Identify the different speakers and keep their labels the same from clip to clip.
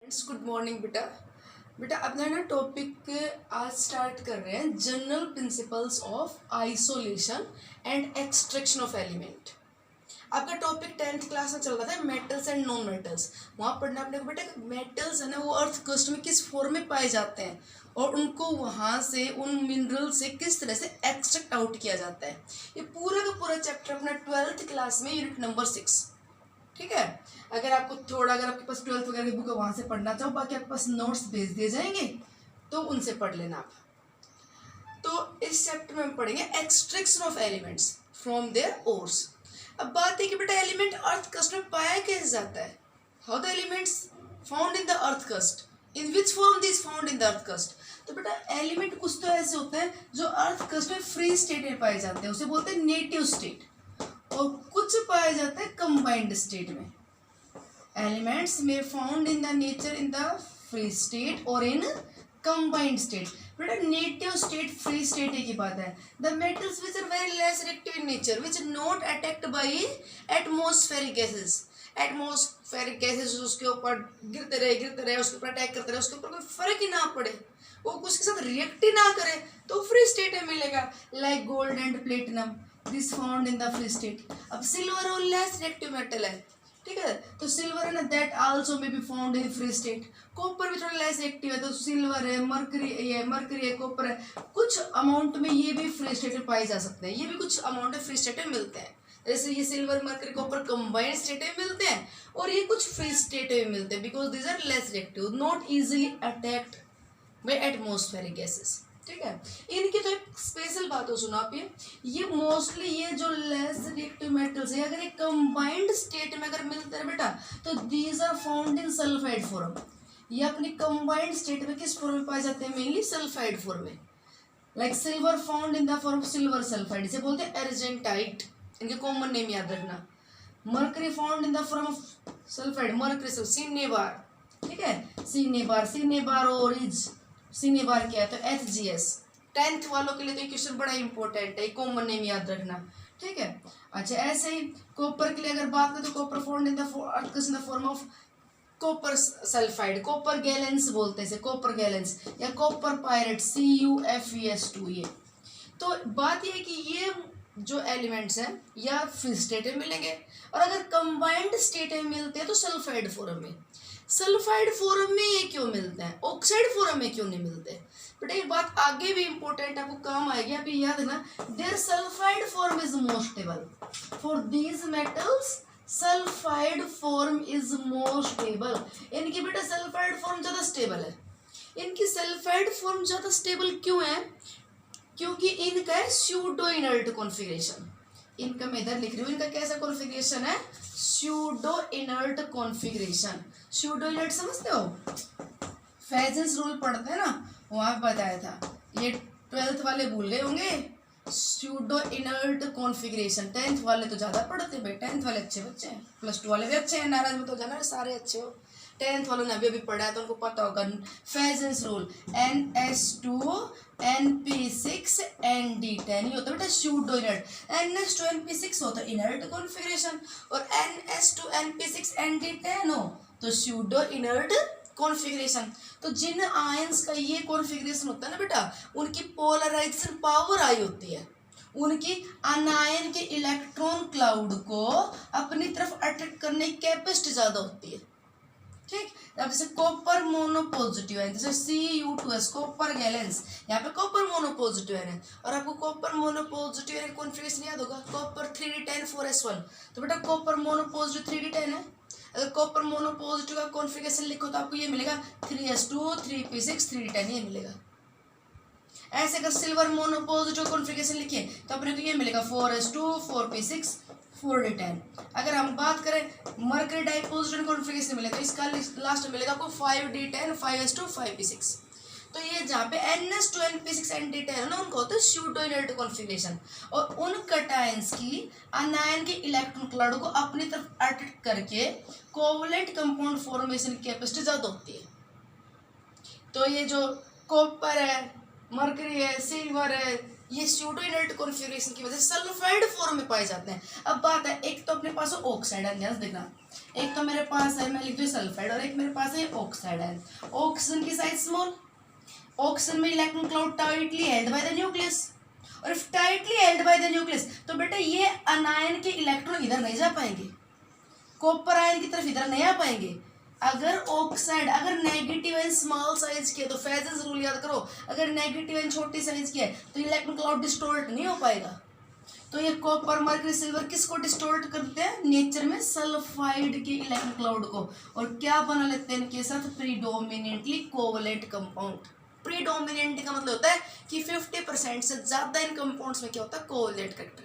Speaker 1: Good morning बेटा। बेटा अपना ना टॉपिक आज स्टार्ट कर रहे हैं, general principles of isolation and extraction of element. आपका टॉपिक 10th क्लास में चल रहा था मेटल्स एंड नॉन मेटल्स। वहाँ पढ़ना अपने को बेटा मेटल्स है ना वो अर्थ क्रस्ट में किस फॉर्म में पाए जाते हैं और उनको वहाँ से उन मिनरल से किस तरह से एक्सट्रैक्ट आउट किया जाता है। ये पूरा का पूरा चैप्टर अपना 12th क्लास में यूनिट नंबर 6, ठीक है। अगर आपको थोड़ा अगर आपके पास 12th वगैरह की बुक है वहाँ से पढ़ना चाहो, बाकी आपके पास नोट्स भेज दिए जाएंगे तो उनसे पढ़ लेना आप। तो इस चैप्टर में हम पढ़ेंगे extraction of elements from their ores. अब बात है कि बेटा एलिमेंट अर्थ क्रस्ट में पाया कैसे जाता है। How the elements found in the earth crust, in which form this found in the earth crust. तो बेटा एलिमेंट कुछ तो ऐसे होते हैं जो अर्थ क्रस्ट में फ्री स्टेट में पाए जाते हैं, उसे बोलते हैं नेटिव स्टेट, और कुछ पाए जाते हैं कंबाइंड स्टेट में। एलिमेंट्स में found in the nature in the free state और इन कंबाइंड स्टेट। बेटा नेटिव स्टेट फ्री स्टेट एक ही बात है। The metals which are very less reactive in nature which not attacked by atmospheric gases. Atmospheric gases उसके ऊपर गिरते रहे उसके ऊपर अटैक करते रहे, उसके ऊपर कोई फर्क ही ना पड़े, वो उसके साथ रिएक्ट ही ना करे तो फ्री स्टेट में मिलेगा। Like gold and platinum this found in the free state. अब सिल्वर और लेस रिएक्टिव मेटल है, ठीक है, तो सिल्वर है ना that also may be found in free state. Copper भी थोड़ा लेस एक्टिव है तो सिल्वर है, मर्करी है, कॉपर है, कुछ अमाउंट में ये भी फ्री स्टेट में पाए जा सकते हैं, ये भी कुछ अमाउंट में फ्री स्टेट में मिलते हैं। जैसे ये silver mercury copper combined state में मिलते हैं और ये कुछ फ्री स्टेट में मिलते हैं because these are less reactive, not easily attacked by atmospheric gases, ठीक है। इनकी तो एक स्पेशल बात हो सुनो आप, ये मोस्टली ये जो लेस रिएक्टिव मेटल्स है अगर ये कंबाइंड स्टेट में अगर मिलते हैं बेटा तो these are found in sulphide form. ये अपनी कंबाइंड स्टेट में किस फॉर्म में पाए जाते हैं, मेनली सल्फाइड फॉर्म में। Like silver found in the form of silver sulphide, इसे बोलते हैं अर्जेंटाइट, इनके कॉमन नेम याद रखना। Mercury found in the form of sulphide, mercury cinnabar, ठीक है, सिनेबार ओरिज, सिनेबार क्या है तो HGS। 10th वालों के लिए तो ये क्वेश्चन बड़ा इंपॉर्टेंट है, कॉमन नेम याद रखना, ठीक है। अच्छा ऐसे ही कॉपर के लिए अगर बात करें तो copper found in the form of copper sulphide, copper gallons बोलते हैं, कॉपर गैलेंस या कॉपर पायरेट CuFeS2। ये तो बात ये है कि ये जो एलिमेंट्स हैं या फ्री स्टेट में मिलेंगे और अगर कंबाइंड स्टेट में मिलते हैं तो सल्फाइड फॉर्म में। सल्फाइड फॉर्म में ये क्यों मिलते हैं, ऑक्साइड फॉर्म में क्यों नहीं मिलते। बट एक बात आगे भी इंपॉर्टेंट आपको काम आएगी, अभी याद है ना, their sulphide form is more stable for these metals, sulphide form is more stable. इनकी बेटा सल्फाइड फॉर्म ज्यादा स्टेबल है। इनकी सल्फाइड फॉर्म ज्यादा स्टेबल क्यों है, क्योंकि इनका है स्यूडो इनर्ट कॉन्फ़िगरेशन। इनका मैं इधर लिख रही हूँ, इनका कैसा कॉन्फ़िगरेशन है, pseudo inert configuration. Pseudo inert समझते हो, फेजेस रूल पढ़ते हैं ना वहाँ बताया था, ये 12th वाले भूल गए होंगे। स्यूडो इनर्ट कॉन्फ़िगरेशन 10th वाले तो ज़्यादा पढ़ते हैं भाई, 10th वाले अच्छे बच्चे हैं, +2 वाले भी अच्छे हैं, नाराज मत हो जाना, सारे अच्छे हो। 10th वालों ने अभी पढ़ा है तो उनको पता होगा phases rule, NS2 NP6 ND10 ये होता है बेटा स्यूडो इनर्ट। NS2 NP6 होता है इनर्ट कॉन्फ़िगरेशन और NS2 NP6 ND10 हो तो स्यूडो इनर्ट कॉन्फ़िगरेशन। तो जिन आयंस का ये कॉन्फ़िगरेशन होता है ना बेटा उनकी पोलराइजेशन पावर आई होती है, उनकी अनायन के इलेक्ट्रॉन क्लाउड को अपनी तरफ अट्रैक्ट करने की कैपेसिटी ज़्यादा होती है, ठीक। अब जैसे कॉपर मोनोपॉजिटिव है, जैसे Cu2S कॉपर गैलेंस, यहाँ पे कॉपर मोनोपॉजिटिव है और आपको कॉपर मोनोपॉजिटिव कॉन्फ़िगरेशन याद होगा, कॉपर 3d10 4s1। तो बेटा कॉपर मोनोपॉजिटिव 3d10 है, अगर कॉपर मोनोपॉजिटिव का कॉन्फ़िगरेशन लिखो तो आपको ये मिलेगा 3s2 3p6 3d10 ये मिलेगा। ऐसे अगर सिल्वर मोनोपॉजिटिव कॉन्फ़िगरेशन लिखिए तो अपने को ये मिलेगा 4s2 4p6 4d10। अगर हम बात करें मर्करी डाइपॉजिटिव कॉन्फ़िगरेशन मिले तो इसका लास्ट मिलेगा आपको 5d10 5s2 5p6। तो ये जहाँ पे NS2 NP6 ND10 है ना उनका होता है स्यूडो इनर्ट कॉन्फ़िगरेशन और उन कैटायंस की अनायन के इलेक्ट्रॉन क्लाउड को अपनी तरफ अट्रैक्ट करके कोवलेंट कंपाउंड फॉर्मेशन की कैपेसिटी ज़्यादा होती है। तो ये जो कॉपर है, मर्करी है, सिल्वर है, ये स्यूडो इनर्ट कॉन्फ़िगरेशन की वजह से सल्फाइड फॉर्म में पाए जाते हैं। अब बात है, एक तो अपने पास ऑक्साइड है, ध्यान से देखना, एक तो मेरे पास है, मैं लिख दूँ सल्फाइड, और एक मेरे पास है ऑक्साइड है। ऑक्सीजन की साइज स्मॉल, ऑक्सीजन में electron cloud tightly held by the nucleus, और if tightly held by the nucleus तो बेटा ये अनायन के इलेक्ट्रॉन इधर नहीं जा पाएंगे, कॉपर आयन की तरफ इधर नहीं आ पाएंगे। अगर ऑक्साइड अगर नेगेटिव आयन स्मॉल साइज की है तो फेजेस रूल याद करो, अगर नेगेटिव आयन छोटी साइज की है तो इलेक्ट्रॉन क्लाउड डिस्टोर्ट नहीं हो पाएगा। तो ये कॉपर मर्करी सिल्वर किसको डिस्टोर्ट करते हैं नेचर में, सल्फाइड के इलेक्ट्रॉन क्लाउड को, और क्या बना लेते हैं इनके साथ, प्रीडोमिनेंटली कोवलेंट कंपाउंड। प्रीडोमिनेंट का मतलब होता है कि 50% से ज्यादा इन कंपाउंड्स में क्या होता है, कोवलेंट कैरेक्टर।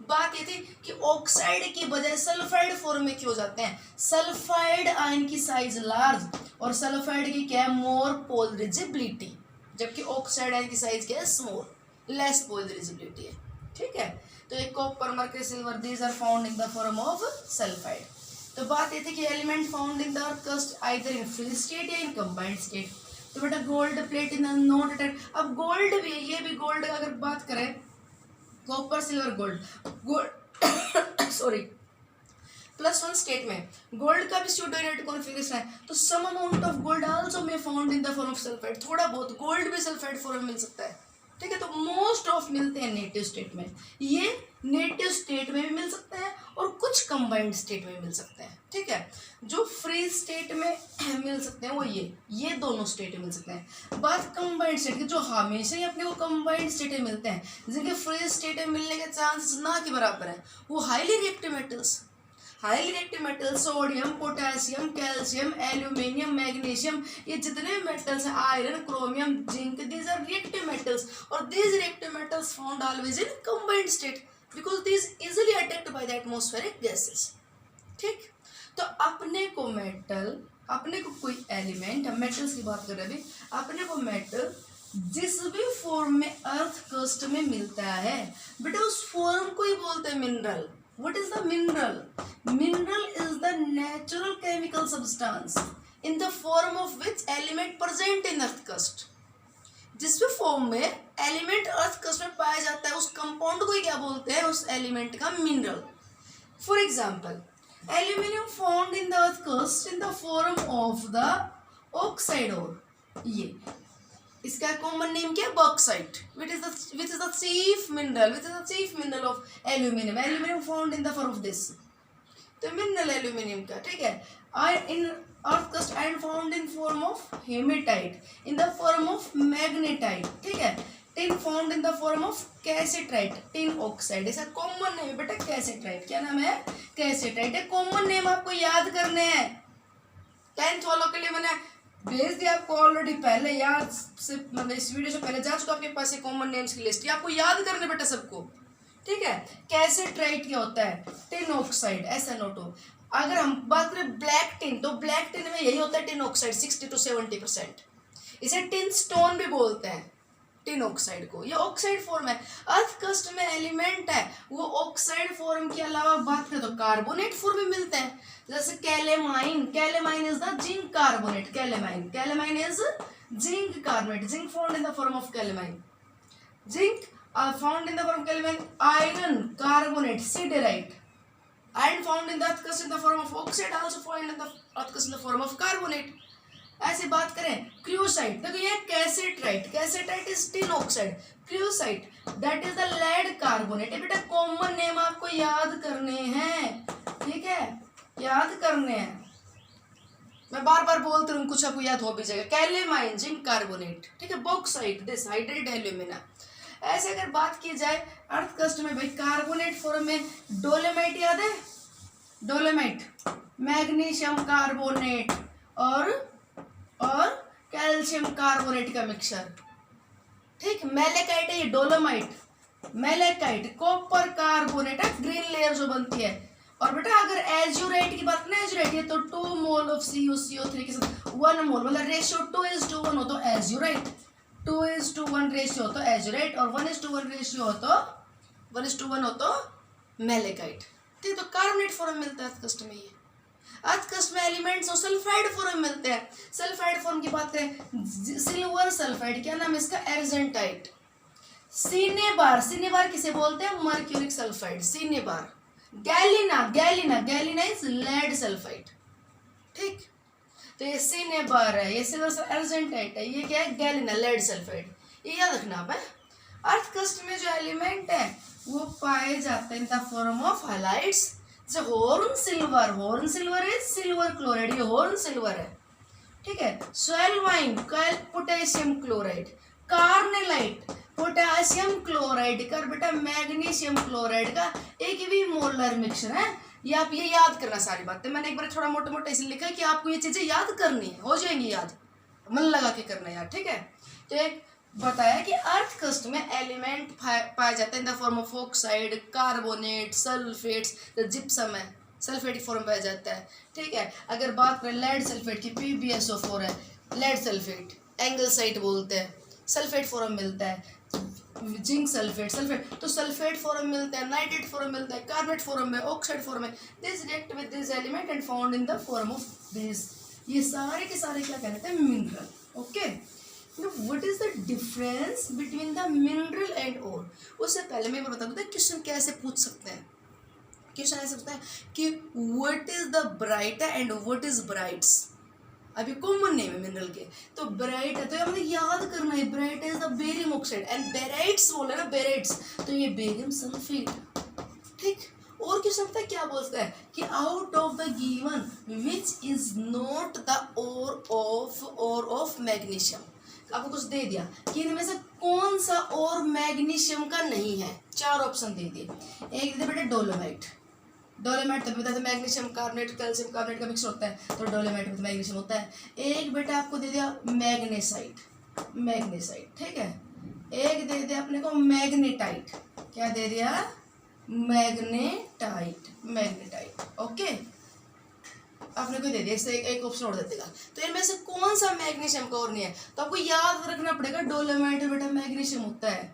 Speaker 1: बात ये थी कि ऑक्साइड की बजाय सल्फाइड फॉर्म में क्यों जाते हैं, सल्फाइड आयन की साइज लार्ज और सल्फाइड की क्या है, मोर पोलरिजिबिलिटी, जबकि ऑक्साइड आयन की साइज क्या है, स्मॉल, लेस पोलरिजिबिलिटी है। ठीक है, तो एक copper mercury silver these are found in the form of sulphide. तो बात ये थी कि element found in the earth crust either in free state या इन कंबाइंड स्टेट। तो बेटा gold plate in not attack, अब गोल्ड भी, ये भी गोल्ड अगर बात करें, copper silver gold sorry +1 state में गोल्ड का भी स्यूडो इनर्ट कॉन्फ़िगरेशन है, तो some amount of gold also may found in the form of sulphide, थोड़ा बहुत गोल्ड भी सल्फाइड फॉर्म में मिल सकता है। ठीक है, तो मोस्ट ऑफ मिलते हैं नेटिव स्टेट में, ये नेटिव स्टेट में भी मिल सकते हैं और कुछ कंबाइंड स्टेट में मिल सकते हैं। ठीक है, जो फ्री स्टेट में मिल सकते हैं वो ये दोनों स्टेट में मिल सकते हैं। बात कंबाइंड स्टेट की, जो हमेशा ही अपने को कंबाइंड स्टेट में मिलते हैं, जिनके फ्री स्टेट में मिलने के चांसेस ना के बराबर है, वो highly reactive metals, highly reactive metal sodium, potassium, calcium, aluminium, magnesium, ये जितने मेटल्स हैं, iron, chromium, zinc, these are reactive metals, और these reactive metals found always in combined state because these easily attacked by the atmospheric gases. ठीक, तो अपने को metal, अपने को कोई एलिमेंट, हम मेटल्स की बात कर रहे हैं अभी, अपने को मेटल जिस भी फॉर्म में अर्थ क्रस्ट में मिलता है बेटा उस फॉर्म को ही बोलते हैं mineral. What is the mineral? Mineral is the natural chemical substance in the form of which element present in earth crust. जिस भी फॉर्म में एलिमेंट अर्थ क्रस्ट में पाया जाता है उस कंपाउंड को ही क्या बोलते हैं, उस एलिमेंट का mineral. For example, aluminium found in the earth crust in the form of the oxide ore, ये इसका कॉमन नेम क्या है, bauxite, which is the chief mineral of aluminium. Aluminium found in the form of this, तो mineral aluminium का। ठीक है, in earth crust iron found in form of hematite, in the form of magnetite. ठीक है, tin found in the form of cassiterite, tin oxide, इसका common name है बेटा कैसेट्राइट। क्या नाम है, कैसेट्राइट। है कॉमन नेम आपको याद करने हैं, 10th वालों के लिए मैंने भेज दिया आपको ऑलरेडी, पहले याद से, मतलब इस वीडियो से पहले जा चुका आपके पास ये कॉमन नेम्स की लिस्ट, ये आपको याद करने बेटा सबको। ठीक है, कैसेट्राइट क्या होता है, टिन ऑक्साइड, SnO2। अगर हम बात करें ब्लैक टिन, तो ब्लैक टिन में यही होता है टिन ऑक्साइड 60 to 70%। इसे टिन स्टोन भी बोलते हैं टिन ऑक्साइड को, ये ऑक्साइड फॉर्म है। अर्थ क्रस्ट में एलिमेंट है वो ऑक्साइड फॉर्म के अलावा बात करें तो कार्बोनेट फॉर्म में मिलते हैं, जैसे calamine, calamine is the zinc carbonate, calamine is zinc carbonate, zinc found in the form of calamine, zinc found in the form of calamine. Iron carbonate, siderite, iron found in the earth crust in the form of oxide, also found in the earth crust in the form of carbonate. ऐसे बात करें cerussite, देखो ये cassiterite, cassiterite is tin oxide, cerussite that is the lead carbonate. बेटा common name आपको याद करने हैं, ठीक है, याद करने हैं, मैं बार बार बोलती हूँ, कुछ आपको याद हो भी जाएगा। कैलेमाइन, जिंक कार्बोनेट, ठीक है, बॉक्साइट, दिस हाइड्रेट एल्यूमिना। ऐसे अगर बात की जाए अर्थ क्रस्ट में भाई कार्बोनेट फॉर्म में डोलेमाइट याद है, डोलेमाइट, मैग्नीशियम कार्बोनेट और कैल्शियम कार्बोनेट का मिक्सचर। ठीक, मेलेकाइट है ये, dolomite, malachite, copper carbonate, green layer जो बनती है। और बेटा अगर एज्यूराइट की बात करें, एज्यूराइट ये तो 2 मोल ऑफ CuCO3 के साथ 1 मोल, मतलब रेशियो 2:1 हो तो एज्यूराइट, 2:1 रेशियो हो तो एज्यूराइट, और 1:1 रेशियो हो तो 1:1 हो तो मेलेकाइट। ठीक, तो कार्बोनेट फॉर्म मिलता है अर्थ क्रस्ट में। ये अर्थ क्रस्ट में एलिमेंट्स और सल्फाइड फॉर्म मिलते हैं। सल्फाइड फॉर्म की बात करें, सिल्वर सल्फाइड, क्या नाम है इसका, एर्जेंटाइट, सिनेबार, सिनेबार किसे बोलते हैं? Mercuric sulphide, cinnabar. Galena, galena, galena is lead sulphide, ठीक। तो ये सिनेबार है, ये सिल्वर अर्जेंटाइट है, ये क्या है? Galena, lead sulphide. ये याद रखना आप है। अर्थ क्रस्ट में जो एलिमेंट है वो पाए जाते हैं in the form of halides. जैसे horn silver, horn silver is silver chloride, ये हॉर्न सिल्वर है, ठीक है। Sylvine, potassium chloride. Carnallite, potassium chloride का बेटा मैग्नीशियम क्लोराइड का एक भी मोलर मिक्सचर है। ये आप ये याद करना सारी बातें, मैंने एक बार थोड़ा मोटा मोटा इसलिए लिखा है कि आपको ये चीजें याद करनी है, हो जाएंगी याद, मन लगा के करना यार, ठीक है। तो एक बताया कि अर्थ क्रस्ट में एलिमेंट पाए जाते हैं in the form of oxide, carbonate, sulphates. तो जिप्सम है, सल्फेट फॉर्म पाया जाता है, ठीक है। अगर बात करें लेड सल्फेट की, PbSO4 है, लेड सल्फेट, एंगलसाइट बोलते हैं, सल्फेट फॉर्म मिलता है। जिंक सल्फेट, सल्फेट तो सल्फेट फॉर्म मिलता है, नाइट्रेट फॉर्म मिलता है, कार्बोनेट फॉर्म में, ऑक्साइड फॉर्म में। This react with this element and found in the form of base. ये सारे के सारे क्या कहते हैं? Mineral, okay. What is the difference between the mineral and ore? उससे पहले मैं बता दूं क्वेश्चन कैसे पूछ सकते हैं। क्वेश्चन ऐसे पूछता है कि what is the bright and what is brides. अभी कॉमन नेम है मिनरल के, तो ब्राइट है तो हमें याद करना है, bright is the barium oxide and barytes बोले ना, बेराइट्स तो ये बेरियम सल्फेट, ठीक। और क्वेश्चन पता है क्या बोलता है कि out of the given which is not the ore of magnesium. आपको कुछ दे दिया कि इनमें से कौन सा और मैग्नीशियम का नहीं है, चार ऑप्शन दे दिए। एक दे बेटा डोलोमाइट, डोलोमाइट तो पता है मैग्नीशियम कार्बोनेट, कैल्शियम कार्बोनेट का मिक्स होता है, तो डोलोमाइट में तो मैग्नीशियम होता है। एक बेटा आपको दे दिया मैग्नेसाइट, मैग्नेसाइट, ठीक है। एक दे दिया अपने को मैग्नेटाइट, क्या दे दिया? Magnetite, magnetite, okay. आपने को दे दिया, इससे एक ऑप्शन और दे देगा। तो इनमें से कौन सा मैग्नीशियम का और नहीं है? तो आपको याद रखना पड़ेगा डोलोमाइट में बेटा मैग्नीशियम होता है।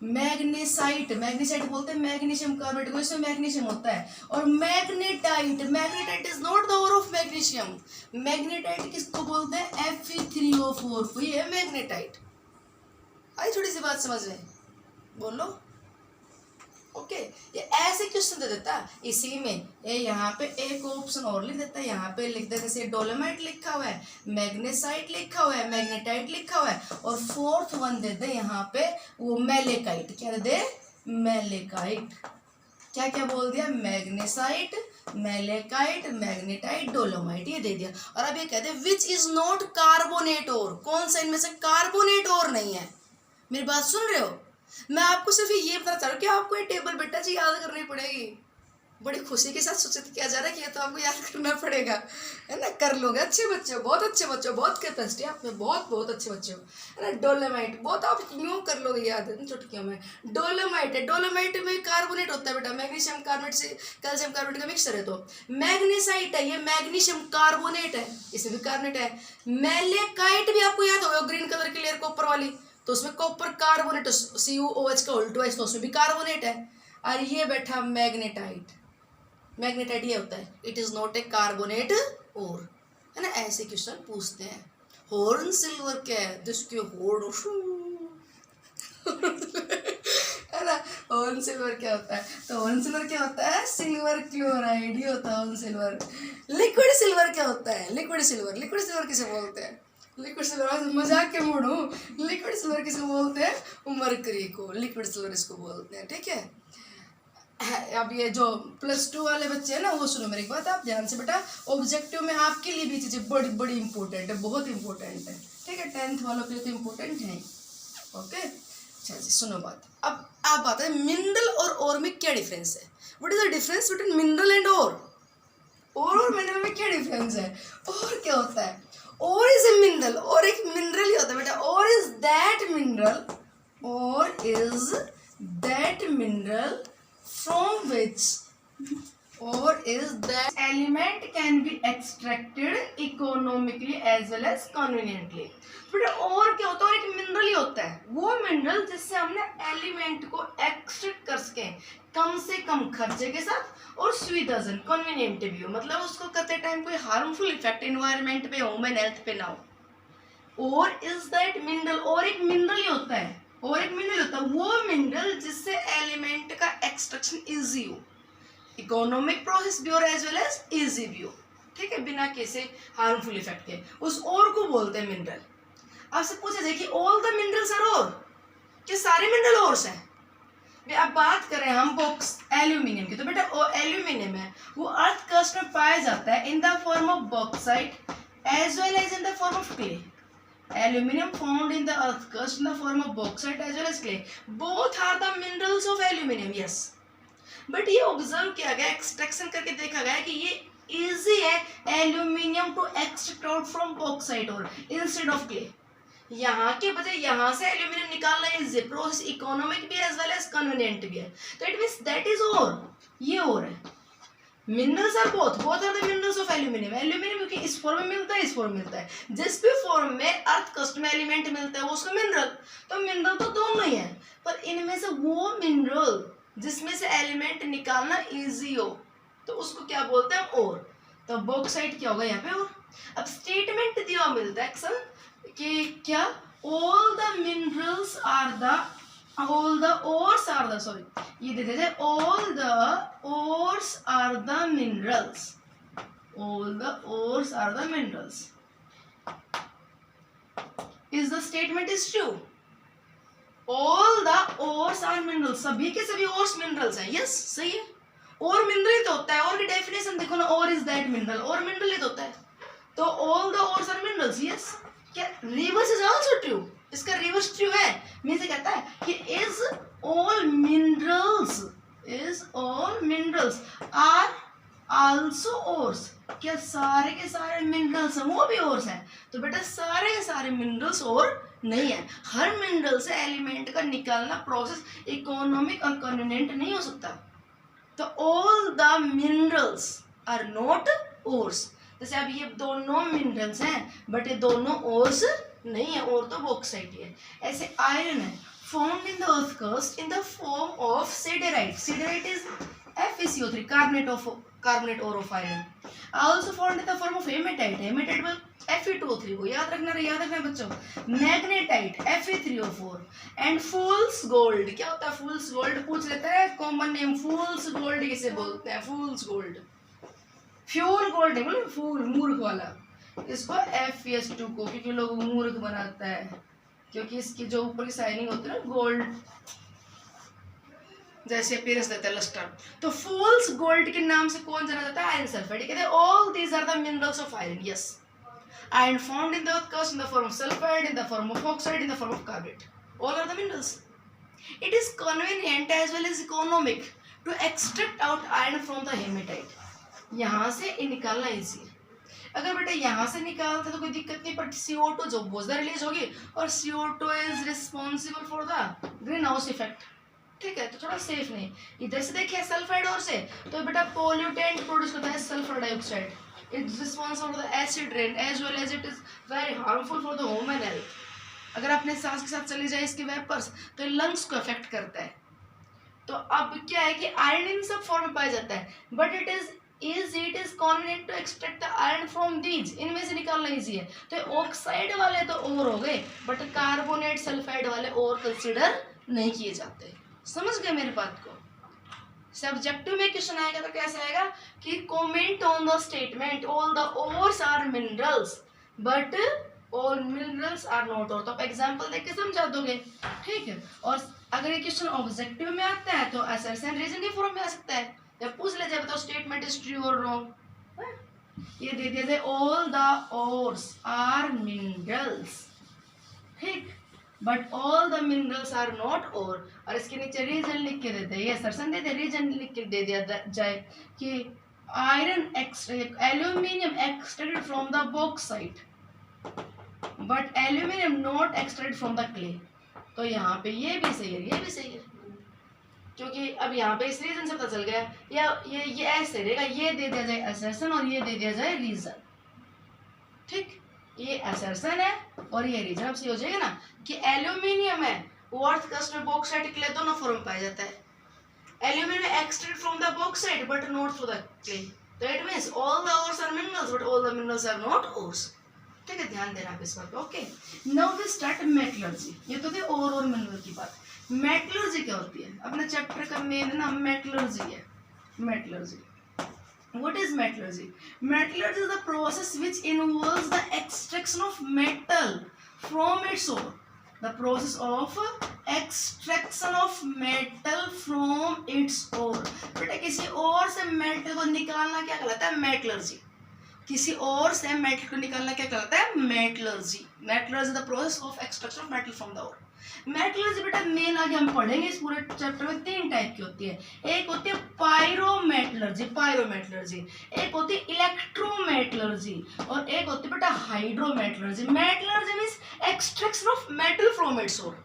Speaker 1: मैग्नेसाइट, मैग्नेसाइट बोलते हैं मैग्नीशियम कार्बोनेट को, इसमें मैग्नीशियम होता है। और magnetite, magnetite is not the ore of magnesium. Magnetite किसको बोलते हैं? Fe3O4 को, ये है मैग्नेटाइट। आई थोड़ी सी बात समझ में? बोलो, ओके। ये ऐसे क्वेश्चन दे देता इसी में, ये यहाँ पे एक ऑप्शन और लिख देता है, यहाँ पे लिख देता है जैसे डोलोमाइट लिखा हुआ है, मैग्नेसाइट लिखा हुआ है, मैग्नेटाइट लिखा हुआ है, और फोर्थ वन दे दे यहाँ पे वो मैलेकाइट। क्या दे दे? मैलेकाइट। क्या क्या बोल दिया? मैग्नेसाइट, मैलेकाइट, मैग्नेटाइट, डोलोमाइट, ये दे दिया। और अब ये कहते हैं विच इज नॉट कार्बोनेट ओर, कौन सा इनमें से कार्बोनेट ओर नहीं है? मेरी बात सुन रहे हो? मैं आपको सिर्फ ये बता चाह रहा हूँ कि आपको ये टेबल बेटा जी याद करनी पड़ेगी। बड़ी खुशी के साथ सूचित किया जा रहा है कि ये तो आपको याद करना पड़ेगा, है ना। कर लोगे, अच्छे बच्चे हो, बहुत अच्छे बच्चे हो, बहुत कैपेसिटी है आप में, बहुत बहुत अच्छे बच्चे हो, है ना। डोलोमाइट बहुत आप यूँ कर लोगे याद इन चुटकियों में। डोलोमाइट है, डोलोमाइट में कार्बोनेट होता है बेटा, मैग्नीशियम कार्बोनेट से कैल्शियम कार्बोनेट का मिक्सचर है। तो मैग्नेसाइट है, ये मैग्नीशियम कार्बोनेट है, इसमें भी कार्बोनेट है। मैलेकाइट भी आपको याद होगा, ग्रीन कलर की लेयर कॉपर वाली, तो उसमें कॉपर कार्बोनेट, CuOH का उल्टो है, तो उसमें भी कार्बोनेट है। और ये बैठा मैग्नेटाइट, मैग्नेटाइट ये होता है, it is not a carbonate ore, है ना। ऐसे क्वेश्चन पूछते हैं। हॉर्न सिल्वर क्या है? जिसके हॉर्न है ना। हॉर्न सिल्वर क्या होता है? तो हॉर्न सिल्वर क्या होता है? सिल्वर क्लोराइड ही होता है हॉर्न सिल्वर। लिक्विड सिल्वर क्या होता है? लिक्विड सिल्वर, लिक्विड सिल्वर किसे बोलते हैं? लिक्विड सिल्वर, मजाक के मूड हूँ, लिक्विड सिल्वर किसको बोलते हैं? मरकरी को लिक्विड सिल्वर इसको बोलते हैं, ठीक है। अब ये जो +2 वाले बच्चे हैं ना, वो सुनो मेरी बात आप ध्यान से बेटा। ऑब्जेक्टिव में आपके लिए भी चीज़ें बड़ी बड़ी इंपॉर्टेंट है, बहुत इंपॉर्टेंट है, ठीक है। 10th वालों के लिए तो इम्पोर्टेंट है, ओके। अच्छा जी सुनो बात। अब आप बात है मिनरल और में क्या डिफरेंस है? What is the difference between mineral and और मिनरल में क्या डिफरेंस है? और क्या होता है? और इज ए मिनरल, और एक मिनरल ही होता है बेटा। और इज दैट मिनरल, और is that mineral from which, or is that element can be extracted economically as well as conveniently। बेटा और क्या होता है? और एक मिनरल ही होता है, वो मिनरल जिससे हमने एलिमेंट को एक्सट्रैक्ट कर सके कम से कम खर्चे के साथ और सुविधाजनक, कन्वीनियंट भी हो, मतलब उसको करते टाइम कोई हार्मफुल इफेक्ट एनवायरनमेंट पे, ह्यूमन हेल्थ पे ना हो। और इज दैट मिनरल, और एक मिनरल ही होता है, और एक मिनरल होता है वो मिनरल जिससे एलिमेंट का एक्सट्रैक्शन इजी हो, इकोनॉमिक प्रोसेस भी और एज वेल एज इजी भी हो, ठीक है, बिना किसी हार्मफुल इफेक्ट के, उस और को बोलते हैं मिनरल। आपसे पूछा जाए कि ऑल द मिनरल्स आर और, कि सारे मिनरल ओर्स हैं। अब बात करें हम बॉक्स एल्यूमिनियम की, तो बेटा एल्यूमिनियम है वो अर्थ क्रस्ट में पाया जाता है in the form of bauxite as well as in the form of clay. Aluminium found in the earth crust in the form of bauxite as well as clay. Both are the minerals of aluminium. Yes. But ये observe किया गया, extraction करके देखा गया कि ये easy है aluminium to extract out from bauxite और इंस्टेड ऑफ क्ले। यहाँ के बजाय यहाँ से एल्यूमिनियम निकालना इजी, प्रोसेस इकोनॉमिक भी एज वेल एज कन्वीनियंट भी है। तो इट मींस दैट इज और, ये और है। Minerals are both are the minerals of aluminium. Aluminium क्योंकि इस फॉर्म में मिलता है, इस फॉर्म में मिलता है, जिस भी फॉर्म में अर्थ क्रस्ट में एलिमेंट मिलता है वो उसका मिनरल। तो मिनरल तो दोनों ही है, पर इनमें से वो मिनरल जिसमें से एलिमेंट निकालना इजी हो तो उसको क्या बोलते हैं, और। तो बॉक्साइट क्या होगा यहाँ पे, और। अब स्टेटमेंट दिया मिलता है अक्सर कि क्या all the minerals are the, all the ores are the, sorry, ये दे देते हैं all the ores are the minerals, all the ores are the minerals, is the statement is true, all the ores are minerals, सभी के सभी ores minerals हैं, yes सही है। और मिनरल ही तो होता है, और की डेफिनेशन देखो ना, और इज दैट मिनरल, और मिनरल ही तो होता है। तो all the ores are minerals, yes। क्या रिवर्स इज आल्सो ट्रू, इसका रिवर्स ट्रू है, मीन से कहता है कि is all minerals are also ores, क्या सारे के सारे मिनरल्स हैं वो भी ओर्स हैं। तो बेटा सारे के सारे मिनरल्स और नहीं है, हर मिनरल से एलिमेंट का निकालना प्रोसेस इकोनॉमिक और कन्वीनियंट नहीं हो सकता। तो all the minerals are not ores. जैसे अब ये दोनों मिनरल्स हैं बट ये दोनों ओर्स नहीं है, और तो बॉक्साइट है। ऐसे आयरन है found in the earth crust in the form of siderite, siderite is FeCO3 carbonate ore of iron, also found in the form of hematite, hematite में Fe2O3 को याद रखना बच्चों, magnetite Fe3O4 and fools gold. क्या होता है फूल्स gold, पूछ लेता है कॉमन नेम, फूल्स गोल्ड किसे बोलते हैं, फूल्स गोल्ड, फ्यूल गोल्ड नहीं बोले, फूल मूर्ख वाला, इसको FeS2 को, क्योंकि लोग मूर्ख बनाता है क्योंकि इसकी जो ऊपर की शाइनिंग होती है ना गोल्ड जैसे अपीयरेंस देता है, लस्टर। तो फूल्स गोल्ड के नाम से कौन जाना जाता है, आयरन सल्फाइड। कहते हैं all these are the minerals of iron, yes, iron found in the earth crust in the form of sulphide, in the form of oxide, in the form of carbonate, all are the minerals. It is convenient as well as economic to extract out iron from the hematite, यहाँ से निकालना easy है। अगर बेटा यहाँ से निकालते तो कोई दिक्कत नहीं, बट CO2 जो बोझा रिलीज होगी, और CO2 is responsible for the green house effect, ठीक है, तो थोड़ा सेफ नहीं। इधर से देखिए सल्फाइड और से, तो बेटा पोल्यूटेंट प्रोड्यूस करता है sulphur dioxide, it's responsible for the acid rain as well as it is very harmful for the human health. अगर अपने सांस के साथ चली जाए इसके वेपर्स तो लंग्स को अफेक्ट करता है। तो अब क्या है कि आयरन इन सब फॉर्म में पाया जाता है, but it is convenient to extract the iron from these, इनमें से निकालना इजी है। तो ऑक्साइड वाले तो और हो गए, बट कार्बोनेट सल्फाइड वाले और कंसिडर नहीं किए जाते। समझ गए मेरी बात को। सब्जेक्टिव में क्वेश्चन आएगा तो कैसे आएगा कि comment on the statement all the ores are minerals but all minerals are not ore, तो आप एग्जांपल देख के समझा दोगे, ठीक है। और अगर ये क्वेश्चन ऑब्जेक्टिव में आता है तो असर्शन रीजन के फॉर्म में आ सकता है, जब पूछ ले जाए बताओ statement is true or wrong. ये दे दिया जाए all the ores are minerals, ठीक, but all the minerals are not ore इसके नीचे रीजन लिख के देते हैं, ये असर्शन दे दे, रीजन लिख के दे दिया जाए कि iron aluminium extracted from the bauxite but aluminium not extracted from the clay. तो यहाँ पे ये भी सही है, ये भी सही है, क्योंकि अब यहाँ पे इस रीजन से पता चल गया, या ये ऐसे रहेगा, ये दे दिया जाए असर्शन और ये दे दिया जाए रीजन, ठीक, ये असर्शन है और ये रीजन। अब सही हो जाएगा ना कि एल्यूमिनियम है वो अर्थ क्रस्ट में बॉक्साइट क्ले दोनों फॉर्म पाया जाता है। Aluminium extracted from the bauxite but not from the clay, तो it means all the ores are minerals but all the minerals are not ores. ठीक है, ध्यान देना आप इस बात पे। Okay, now we start metallurgy. ये तो थी और मिनरल की बात। मेटलर्जी क्या होती है? अपने चैप्टर का मेन ना मेटलर्जी है। Metallurgy, what is metallurgy? Metallurgy is the process which involves the extraction of metal from its ore. The process of extraction of metal from its ore. बेटा किसी और से मेटल को निकालना क्या कहलाता है? मेटलर्जी। किसी और से मेटल को निकालना क्या कहलाता है? Metallurgy. Metallurgy the process of extraction of metal from the ore. Metallurgy बेटा मेन आगे हम पढ़ेंगे इस पूरे चैप्टर में 3 टाइप की होती है। एक होती है पायरोमेटलर्जी, पायरोमेटलर्जी, एक होती है इलेक्ट्रोमेटलर्जी और एक होती है बेटा hydrometallurgy. Metallurgy means extraction of metal from its ore.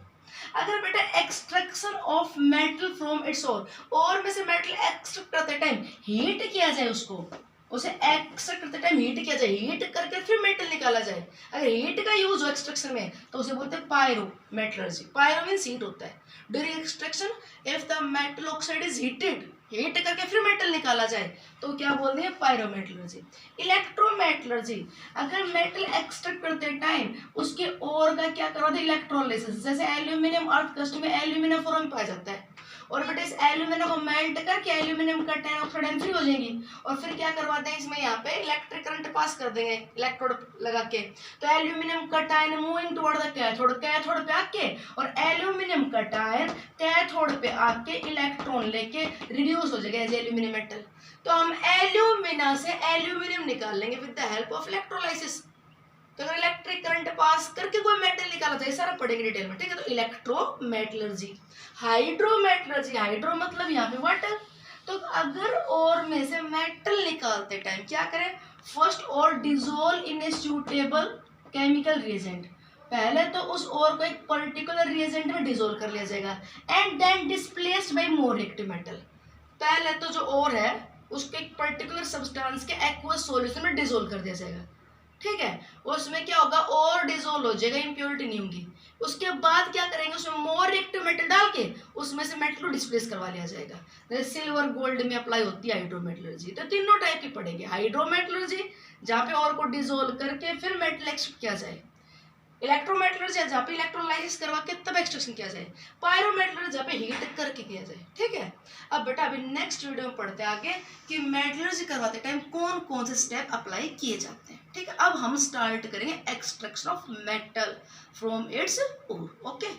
Speaker 1: अगर बेटा extraction of metal from its ore, और में से मेटल एक्सट्रैक्ट करते टाइम हीट किया जाए, उसको उसे एक्सट्रैक्ट करते टाइम हीट किया जाए, हीट करके फिर मेटल निकाला जाए। अगर हीट का यूज हो एक्सट्रैक्शन में तो उसे बोलते हैं पायरोमेटलर्जी। पायरो मींस हीट होता है। During extraction if the metal oxide is heated, heat करके फिर मेटल निकाला जाए तो क्या बोलते हैं? पायरोमेटलर्जी। इलेक्ट्रोमेटलर्जी, अगर मेटल एक्सट्रैक्ट करते टाइम उसके ओर का क्या करवाते हैं? इलेक्ट्रोलाइसिस। जैसे एल्यूमिनियम अर्थ क्रस्ट में एल्यूमिनियम फॉर्म पाया जाता है और बेटा इस एल्यूमिनियम को मेल्ट करके एल्यूमिनियम का टैन ऑक्साइड फ्री हो जाएंगी और फिर क्या करवाते हैं? इसमें यहाँ पे इलेक्ट्रिक करंट पास कर देंगे इलेक्ट्रोड लगा के। तो एल्यूमिनियम का टायन moving toward the cathode, cathode पे आके और एल्यूमिनियम का टायन कैथोड पे आके इलेक्ट्रॉन लेके रिड्यूस हो जाएगा एज एल्यूमिनियम मेटल। तो हम एल्यूमिना से एल्यूमिनियम निकाल लेंगे with the help of electrolysis. तो अगर इलेक्ट्रिक करंट पास करके कोई मेटल निकाला जाए, सारा पढ़ेंगे डिटेल में, ठीक है। तो इलेक्ट्रोमेटलर्जी। हाइड्रोमेटलर्जी, हाइड्रो मतलब यहाँ पे वाटर। तो अगर ओर में से मेटल निकालते टाइम क्या करें? फर्स्ट और dissolve in a suitable chemical reagent. पहले तो उस ओर को एक पर्टिकुलर रिएजेंट में डिसॉल्व कर लिया जाएगा and then displaced by more reactive metal. पहले तो जो ओर है उसके एक पर्टिकुलर सब्सटेंस के एक्वस सॉल्यूशन में डिसॉल्व कर दिया जाएगा, ठीक है। उसमें क्या होगा? और डिसॉल्व हो जाएगा, इंप्योरिटी नहीं होंगी। उसके बाद क्या करेंगे? उसमें मोर रिएक्टिव मेटल डाल के उसमें से मेटल को डिस्प्लेस करवा लिया जाएगा। जैसे सिल्वर गोल्ड में अप्लाई होती है हाइड्रोमेटलर्जी। तो तीनों टाइप की पढ़ेंगे। हाइड्रोमेटलर्जी जहाँ पे और को डिसॉल्व करके फिर मेटल एक्सट्रैक्ट किया जाए। इलेक्ट्रोमेटलर्जी जहाँ पे इलेक्ट्रोलाइसिस करवा के तब एक्सट्रैक्शन किया जाए। पायरोमेटलर्जी जहाँ पे हीट करके किया जाए, ठीक है। अब बेटा अभी नेक्स्ट वीडियो में पढ़ते हैं आगे कि मेटलर्जी करवाते टाइम कौन कौन से स्टेप अप्लाई किए जाते हैं, ठीक है। अब हम स्टार्ट करेंगे extraction of metal from its ore. Okay.